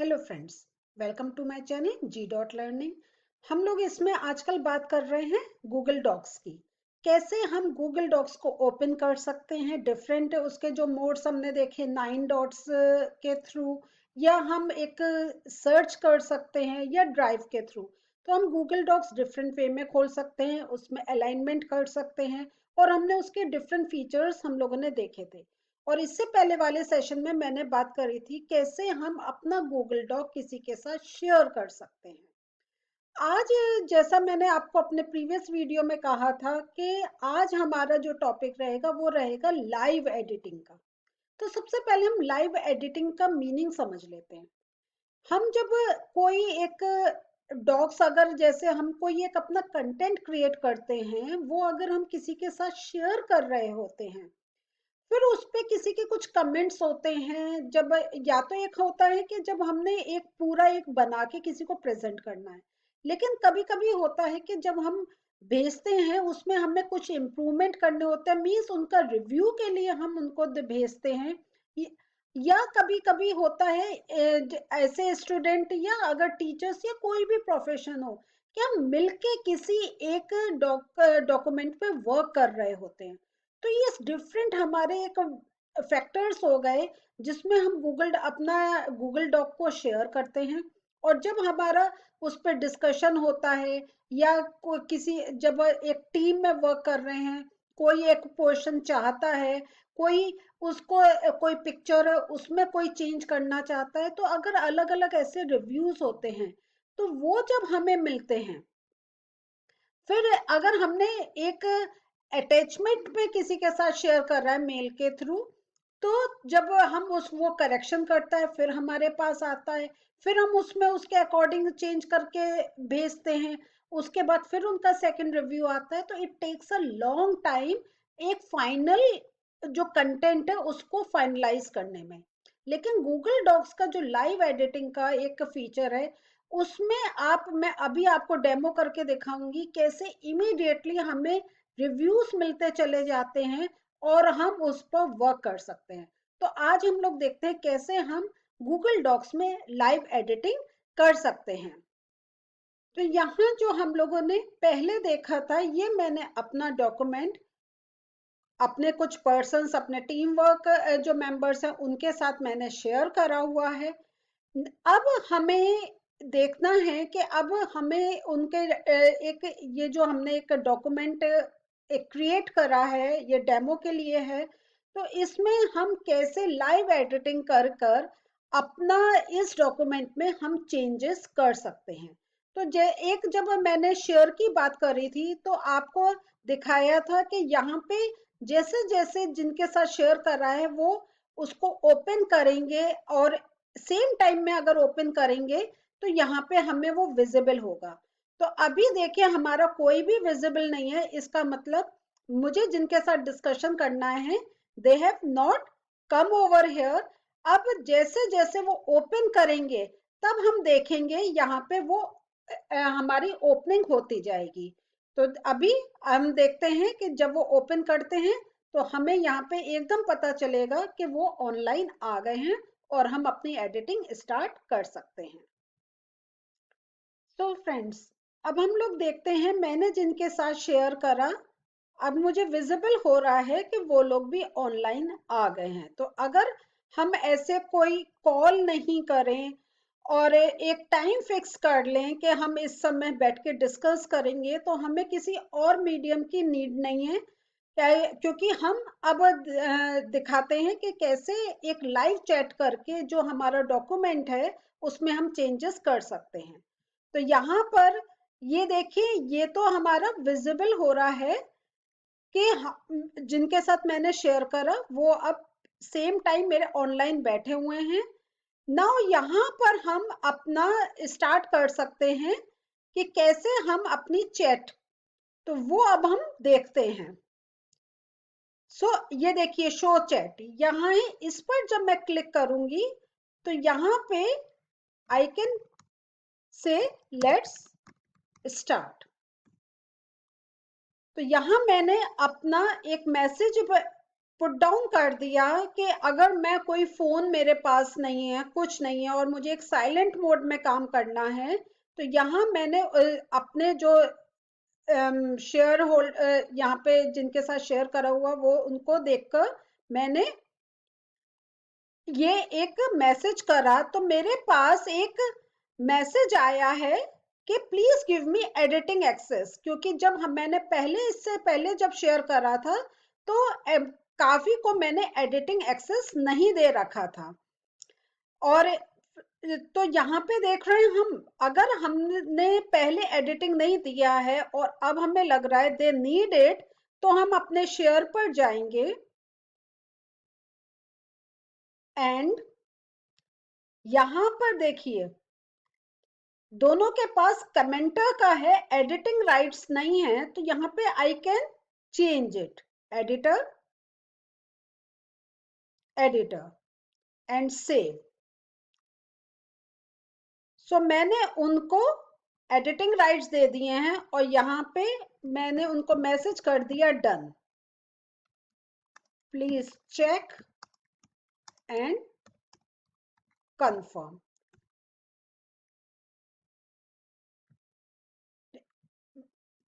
Hello friends, welcome to my channel G dot learning. हम लोग इसमें आजकल बात कर रहे हैं गूगल डॉक्स की। कैसे हम गूगल डॉक्स को ओपन कर सकते हैं, डिफरेंट उसके जो मोड्स हमने देखे 9 डॉट्स के थ्रू, या हम एक सर्च कर सकते हैं या ड्राइव के थ्रू। तो हम गूगल डॉक्स डिफरेंट वे में खोल सकते हैं, उसमें अलाइनमेंट कर सकते हैं और हमने उसके डिफरेंट फीचर्स हम लोगों ने देखे थे। और इससे पहले वाले सेशन में मैंने बात करी थी कैसे हम अपना गूगल डॉक किसी के साथ शेयर कर सकते हैं। आज जैसा मैंने आपको अपने प्रीवियस वीडियो में कहा था कि आज हमारा जो टॉपिक रहेगा वो रहेगा लाइव एडिटिंग का। तो सबसे पहले हम लाइव एडिटिंग का मीनिंग समझ लेते हैं। हम जब कोई एक डॉक्स, अगर जैसे हम कोई एक अपना कंटेंट क्रिएट करते हैं, वो अगर हम किसी के साथ शेयर कर रहे होते हैं, फिर उस पे किसी के कुछ कमेंट्स होते हैं। जब या तो एक होता है कि जब हमने एक पूरा एक बना के किसी को प्रेजेंट करना है, लेकिन कभी कभी होता है कि जब हम भेजते हैं उसमें हमें कुछ इम्प्रूवमेंट करने होते हैं, मीन्स उनका रिव्यू के लिए हम उनको भेजते हैं। य- या कभी कभी होता है ऐसे स्टूडेंट या अगर टीचर्स या कोई भी प्रोफेशन हो कि हम मिलके किसी एक डॉक्यूमेंट पे वर्क कर रहे होते हैं। तो ये डिफरेंट हमारे एक फैक्टर्स हो गए जिसमें हम अपना गूगल डॉक को शेयर करते हैं। और जब हमारा उस पर डिस्कशन होता है या कोई किसी जब एक टीम में वर्क कर रहे हैं, कोई एक पोर्शन चाहता है, कोई उसको कोई पिक्चर है उसमें कोई चेंज करना चाहता है, तो अगर अलग अलग ऐसे रिव्यूज होते हैं तो वो जब हमें मिलते हैं, फिर अगर हमने एक अटैचमेंट पे किसी के साथ शेयर कर रहा है मेल के थ्रू, तो जब हम उस वो करेक्शन करता है फिर हमारे पास आता है, फिर हम उसमें उसके अकॉर्डिंग चेंज करके भेजते हैं। उसके बाद फिर उनका सेकंड रिव्यू आता है, तो it takes a long time एक फाइनल जो कंटेंट है उसको फाइनलाइज करने में। लेकिन गूगल डॉक्स का जो लाइव एडिटिंग का एक फीचर है, उसमें मैं अभी आपको डेमो करके दिखाऊंगी कैसे इमीडिएटली हमें रिव्यूज मिलते चले जाते हैं और हम उस पर वर्क कर सकते हैं। तो आज हम लोग देखते हैं कैसे हम गूगल डॉक्स में लाइव एडिटिंग कर सकते हैं। तो यहाँ जो हम लोगों ने पहले देखा था, ये मैंने अपना डॉक्यूमेंट अपने कुछ पर्सन्स, अपने टीम वर्क जो मेंबर्स हैं उनके साथ मैंने शेयर करा हुआ है। अब हमें देखना है कि अब हमें उनके एक ये जो हमने एक डॉक्यूमेंट एक क्रिएट करा है, ये डेमो के लिए है। तो इसमें हम कैसे लाइव एडिटिंग कर कर अपना इस डॉक्यूमेंट में हम चेंजेस कर सकते हैं। तो एक जब मैंने शेयर की बात करी थी तो आपको दिखाया था कि यहाँ पे जैसे जैसे जिनके साथ शेयर कर रहा है वो उसको ओपन करेंगे और सेम टाइम में अगर ओपन करेंगे तो यहाँ पे हमें वो विजिबल होगा। तो अभी देखिए हमारा कोई भी विजिबल नहीं है, इसका मतलब मुझे जिनके साथ डिस्कशन करना है they have not come over here. अब जैसे जैसे वो ओपन करेंगे तब हम देखेंगे यहाँ पे वो हमारी ओपनिंग होती जाएगी। तो अभी हम देखते हैं कि जब वो ओपन करते हैं तो हमें यहाँ पे एकदम पता चलेगा कि वो ऑनलाइन आ गए हैं और हम अपनी एडिटिंग स्टार्ट कर सकते हैं। तो फ्रेंड्स, अब हम लोग देखते हैं मैंने जिनके साथ शेयर करा, अब मुझे विजिबल हो रहा है कि वो लोग भी ऑनलाइन आ गए हैं। तो अगर हम ऐसे कोई कॉल नहीं करें और एक टाइम फिक्स कर लें कि हम इस समय बैठ के डिस्कस करेंगे, तो हमें किसी और मीडियम की नीड नहीं है। क्योंकि हम अब दिखाते हैं कि कैसे एक लाइव चैट करके जो हमारा डॉक्यूमेंट है उसमें हम चेंजेस कर सकते हैं। तो यहाँ पर ये देखिए, ये तो हमारा विजिबल हो रहा है कि जिनके साथ मैंने शेयर करा वो अब सेम टाइम मेरे ऑनलाइन बैठे हुए हैं। नाउ यहाँ पर हम अपना स्टार्ट कर सकते हैं कि कैसे हम अपनी चैट, तो वो अब हम देखते हैं। ये देखिए शो चैट यहाँ है, इस पर जब मैं क्लिक करूंगी तो यहाँ पे I can say let's start. तो यहाँ मैंने अपना एक मैसेज पुट डाउन कर दिया कि अगर मैं कोई फोन मेरे पास नहीं है, कुछ नहीं है और मुझे एक साइलेंट मोड में काम करना है, तो यहाँ मैंने अपने जो शेयर होल्ड यहाँ पे जिनके साथ शेयर करा हुआ वो उनको देखकर मैंने ये एक मैसेज करा, तो मेरे पास एक मैसेज आया है कि please give me editing access, क्योंकि जब मैंने पहले इससे पहले जब शेयर करा था तो काफी को मैंने एडिटिंग एक्सेस नहीं दे रखा था। और तो यहाँ पे देख रहे हैं हम, अगर हमने पहले एडिटिंग नहीं दिया है और अब हमें लग रहा है दे नीड इट, तो हम अपने शेयर पर जाएंगे एंड यहाँ पर देखिए दोनों के पास कमेंटर का है, एडिटिंग राइट्स नहीं है, तो यहाँ पे I can change it, editor, editor and save. So मैंने उनको एडिटिंग राइट्स दे दिए हैं और यहाँ पे मैंने उनको मैसेज कर दिया done, please check and confirm.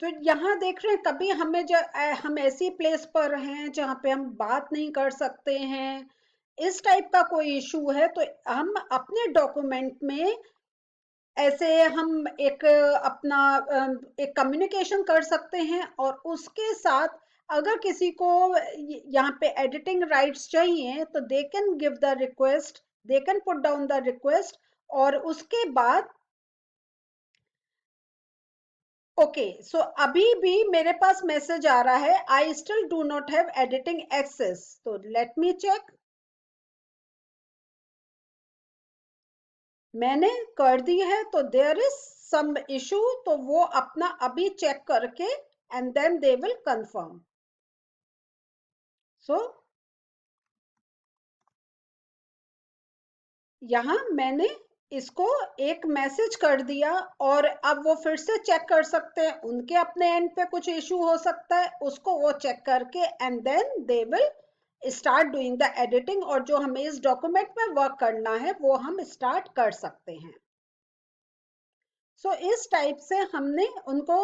तो यहाँ देख रहे हैं कभी हमें हम ऐसी प्लेस पर हैं जहाँ पे हम बात नहीं कर सकते हैं, इस टाइप का कोई इशू है, तो हम अपने डॉक्यूमेंट में ऐसे हम एक अपना एक कम्युनिकेशन कर सकते हैं। और उसके साथ अगर किसी को यहाँ पे एडिटिंग राइट्स चाहिए तो they can give the request, they can put down the request. और उसके बाद ओके, सो अभी भी मेरे पास मैसेज आ रहा है I still do not have editing access, तो लेट मी चेक। मैंने कर दी है तो देयर इज सम इशू, तो वो अपना अभी चेक करके and then they will confirm. So यहाँ मैंने इसको एक मैसेज कर दिया और अब वो फिर से चेक कर सकते हैं, उनके अपने एंड पे कुछ इशू हो सकता है, उसको वो चेक करके and then they will start doing the editing, और जो हमें इस डॉक्यूमेंट में वर्क करना है वो हम स्टार्ट कर सकते हैं। सो इस टाइप से हमने उनको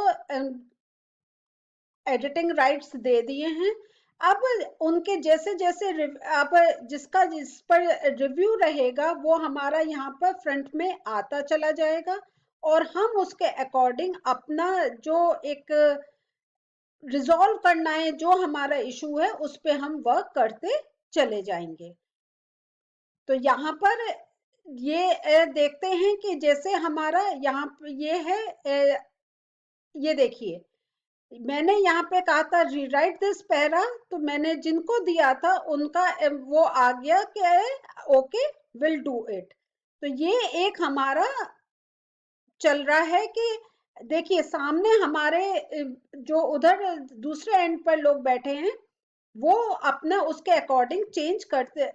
एडिटिंग राइट्स दे दिए हैं। अब उनके जैसे जैसे अब जिसका जिस पर रिव्यू रहेगा वो हमारा यहाँ पर फ्रंट में आता चला जाएगा और हम उसके अकॉर्डिंग अपना जो एक रिजॉल्व करना है, जो हमारा इशू है उस पे हम वर्क करते चले जाएंगे। तो यहाँ पर ये देखते हैं कि जैसे हमारा यहाँ ये है, ये देखिए मैंने यहाँ पे कहा था रीराइट दिस पैरा, तो मैंने जिनको दिया था उनका वो आ गया कि ओके विल डू इट। तो ये एक हमारा चल रहा है कि देखिए सामने हमारे जो उधर दूसरे एंड पर लोग बैठे हैं वो अपना उसके अकॉर्डिंग चेंज करते,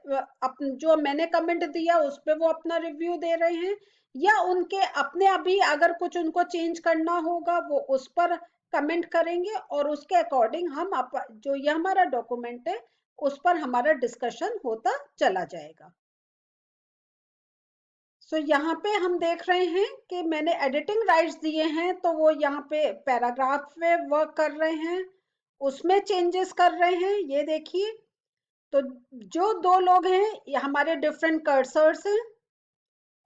जो मैंने कमेंट दिया उस पे वो अपना रिव्यू दे रहे हैं, या उनके अपने अभी अगर कुछ उनको चेंज करना होगा वो उस पर कमेंट करेंगे और उसके अकॉर्डिंग हम जो ये हमारा डॉक्यूमेंट है उस पर हमारा डिस्कशन होता चला जाएगा। सो यहाँ पे हम देख रहे हैं कि मैंने एडिटिंग राइट्स दिए हैं, तो वो यहाँ पे पैराग्राफ में वर्क कर रहे हैं, उसमें चेंजेस कर रहे हैं, ये देखिए। तो जो दो लोग हैं ये हमारे डिफरेंट कर्सर्स हैं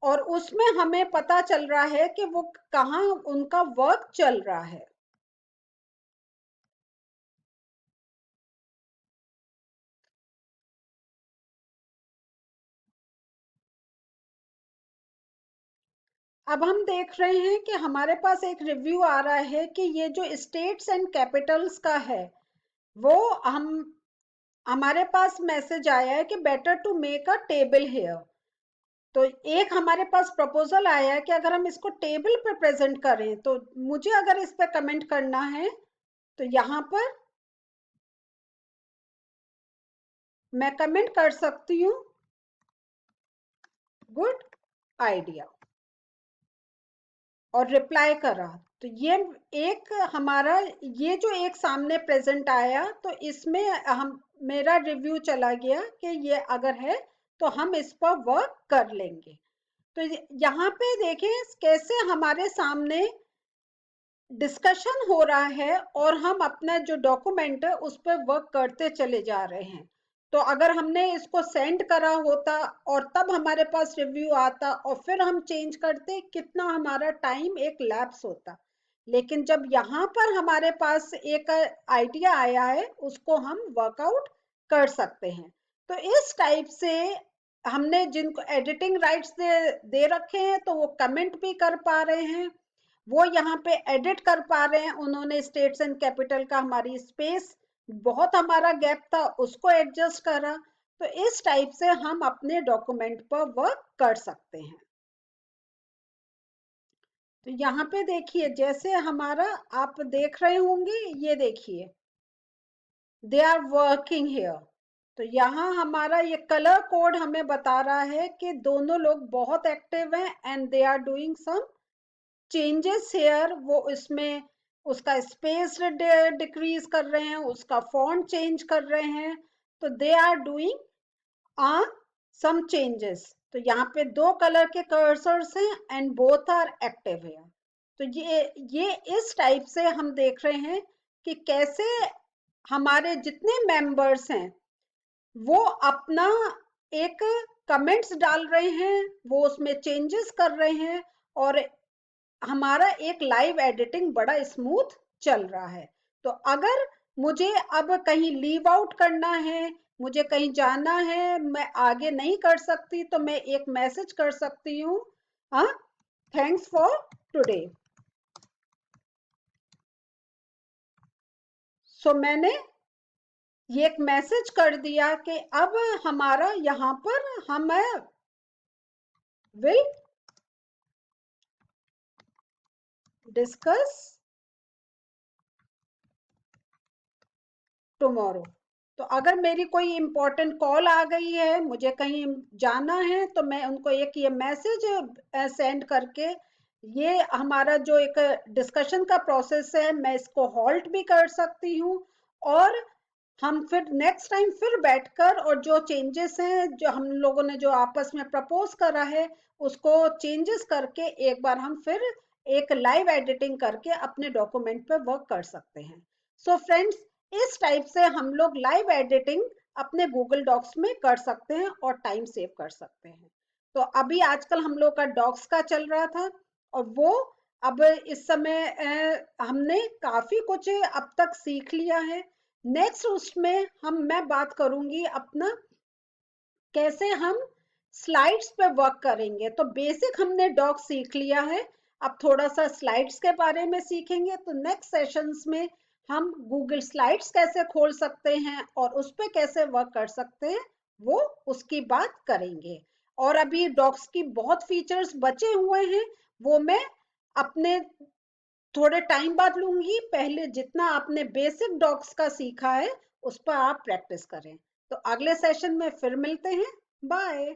और उसमें हमें पता चल रहा है कि वो कहाँ उनका वर्क चल रहा है। अब हम देख रहे हैं कि हमारे पास एक रिव्यू आ रहा है कि ये जो स्टेट्स एंड कैपिटल्स का है वो हम हमारे पास मैसेज आया है कि better to make a table here. तो एक हमारे पास प्रपोजल आया है कि अगर हम इसको टेबल पे प्रेजेंट करें, तो मुझे अगर इस पे कमेंट करना है तो यहाँ पर मैं कमेंट कर सकती हूँ गुड आइडिया और रिप्लाई करा। तो ये एक हमारा ये जो एक सामने प्रेजेंट आया, तो इसमें हम मेरा रिव्यू चला गया कि ये अगर है तो हम इस पर वर्क कर लेंगे। तो यहाँ पे देखें कैसे हमारे सामने डिस्कशन हो रहा है और हम अपना जो डॉक्यूमेंट है उस पर वर्क करते चले जा रहे हैं। तो अगर हमने इसको सेंड करा होता और तब हमारे पास रिव्यू आता और फिर हम चेंज करते, कितना हमारा टाइम एक लैप्स होता। लेकिन जब यहाँ पर हमारे पास एक आइडिया आया है, उसको हम वर्कआउट कर सकते हैं। तो इस टाइप से हमने जिनको एडिटिंग राइट्स दे रखे हैं तो वो कमेंट भी कर पा रहे हैं, वो यहाँ पे एडिट कर पा रहे हैं। उन्होंने स्टेट्स एंड कैपिटल का हमारी स्पेस बहुत हमारा गैप था उसको एडजस्ट करा। तो इस टाइप से हम अपने डॉक्यूमेंट पर वर्क कर सकते हैं। तो यहाँ पे देखिए जैसे हमारा आप देख रहे होंगे, ये देखिए दे आर वर्किंग हियर। तो यहाँ हमारा ये कलर कोड हमें बता रहा है कि दोनों लोग बहुत एक्टिव हैं and they are doing some changes here. वो इसमें उसका स्पेस डिक्रीज कर रहे हैं, उसका फॉन्ट चेंज कर रहे हैं। तो they are doing some changes. तो यहाँ पे दो कलर के कर्सर्स हैं एंड बोथ आर एक्टिव है। तो ये इस टाइप से हम देख रहे हैं कि कैसे हमारे जितने मेंबर्स हैं वो अपना एक कमेंट्स डाल रहे हैं, वो उसमें चेंजेस कर रहे हैं और हमारा एक लाइव एडिटिंग बड़ा स्मूथ चल रहा है। तो अगर मुझे अब कहीं लीव आउट करना है, मुझे कहीं जाना है, मैं आगे नहीं कर सकती, तो मैं एक मैसेज कर सकती हूँ, हाँ, थैंक्स फॉर टुडे। सो मैंने ये एक मैसेज कर दिया कि अब हमारा यहाँ पर हम विल डिस्कस टुमारो। तो अगर मेरी कोई इंपॉर्टेंट कॉल आ गई है, मुझे कहीं जाना है, तो मैं उनको एक ये मैसेज सेंड करके ये हमारा जो एक डिस्कशन का प्रोसेस है मैं इसको हॉल्ट भी कर सकती हूँ। और हम फिर नेक्स्ट टाइम फिर बैठकर और जो चेंजेस हैं जो हम लोगों ने जो आपस में प्रपोज करा है उसको चेंजेस करके एक बार हम फिर एक लाइव एडिटिंग करके अपने डॉक्यूमेंट पे वर्क कर सकते हैं। सो फ्रेंड्स, इस टाइप से हम लोग लाइव एडिटिंग अपने गूगल डॉक्स में कर सकते हैं और टाइम सेव कर सकते हैं। तो अभी आजकल हम लोग का डॉक्स का चल रहा था और वो अब इस समय हमने काफी कुछ अब तक सीख लिया है। नेक्स्ट उसमें मैं बात करूंगी अपना कैसे हम स्लाइड्स पे वर्क करेंगे। तो बेसिक हमने डॉक सीख लिया है, अब थोड़ा सा स्लाइड्स के बारे में सीखेंगे। तो नेक्स्ट सेशंस में हम गूगल स्लाइड्स कैसे खोल सकते हैं और उस पे कैसे वर्क कर सकते हैं वो उसकी बात करेंगे। और अभी डॉक्स की बहुत फीचर्स बचे हुए हैं, वो मैं अपने थोड़े टाइम बाद लूंगी। पहले जितना आपने बेसिक डॉक्स का सीखा है उस पर आप प्रैक्टिस करें। तो अगले सेशन में फिर मिलते हैं। बाय।